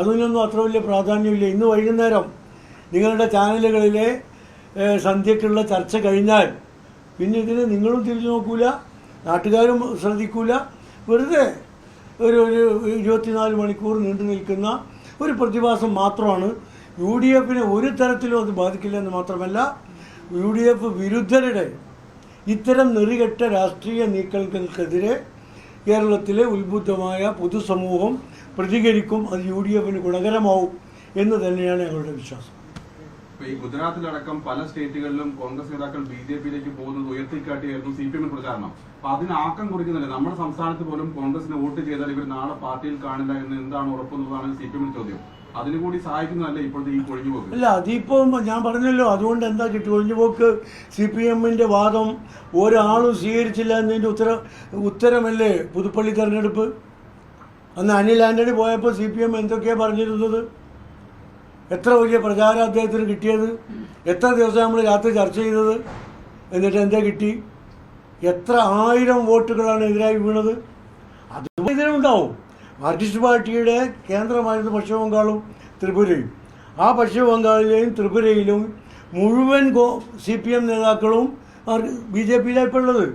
അതിനൊന്നും അത്ര വലിയ പ്രാധാന്യമില്ല. ഇന്ന് വൈകുന്നേരം നിങ്ങളുടെ ചാനലുകളിലെ സന്ധ്യക്കുള്ള ചർച്ച കഴിഞ്ഞാൽ പിന്നെ ഇതിന് നിങ്ങളും തിരിഞ്ഞു നോക്കൂല, നാട്ടുകാരും ശ്രദ്ധിക്കൂല. വെറുതെ ഒരു 24 മണിക്കൂർ നീണ്ടു നിൽക്കുന്ന ഒരു പ്രതിഭാസം മാത്രമാണ്. UDF ഒരു തരത്തിലും അത് ബാധിക്കില്ല എന്ന് മാത്രമല്ല, UDF വിരുദ്ധരുടെ ഇത്തരം നെറികെട്ട രാഷ്ട്രീയ നീക്കങ്ങൾക്കെതിരെ കേരളത്തിലെ ഉത്ബുദ്ധമായ പൊതുസമൂഹം പ്രതികരിക്കും. അത് UDF ഗുണകരമാവും എന്ന് തന്നെയാണ് ഞങ്ങളുടെ വിശ്വാസം. ഈ ഗുജറാത്തിലടക്കം പല സ്റ്റേറ്റുകളിലും കോൺഗ്രസ് നേതാക്കൾ BJPയിലേക്ക് പോകുന്നത് ഉയർത്തിക്കാട്ടിയായിരുന്നു CPM പ്രചാരണം. അപ്പൊ അതിന് ആക്കം കുറിക്കുന്നില്ല. നമ്മുടെ സംസ്ഥാനത്ത് പോലും കോൺഗ്രസിന് വോട്ട് ചെയ്താൽ ഇവർ നാളെ പാർട്ടിയിൽ കാണില്ല എന്ന് എന്താണ് ഉറപ്പെന്നതാണ് CPM ചോദ്യം. അതിനുകൂടി സഹായിക്കുന്നതല്ല ഇപ്പോഴത്തെ ഈ കൊഴിഞ്ഞുപോക്ക്? അല്ല, അതിപ്പോൾ ഞാൻ പറഞ്ഞല്ലോ, അതുകൊണ്ട് എന്താ കിട്ടി കൊഴിഞ്ഞുപോക്ക്? CPM വാദം ഒരാളും സ്വീകരിച്ചില്ല എന്നതിൻ്റെ ഉത്തരമല്ലേ പുതുപ്പള്ളി തെരഞ്ഞെടുപ്പ്. അന്ന് അനിൽ ആന്റണി പോയപ്പോൾ CPM എന്തൊക്കെയാണ് പറഞ്ഞിരുന്നത്? എത്ര വലിയ പ്രചാരം അദ്ദേഹത്തിന് കിട്ടിയത്? എത്ര ദിവസം നമ്മൾ രാത്രി ചർച്ച ചെയ്തത്? എന്നിട്ട് എന്താ കിട്ടി? എത്ര 1000 വോട്ടുകളാണ് എതിരായി വീണത്? അത് ഇതിനുണ്ടാവും. മാർക്സിസ്റ്റ് പാർട്ടിയുടെ കേന്ദ്രമായിരുന്നു പശ്ചിമ ബംഗാളും ത്രിപുരയും. ആ പശ്ചിമ ബംഗാളിലെയും ത്രിപുരയിലും മുഴുവൻ CPM നേതാക്കളും BJPയിലാണ് ഇപ്പോൾ ഉള്ളത്.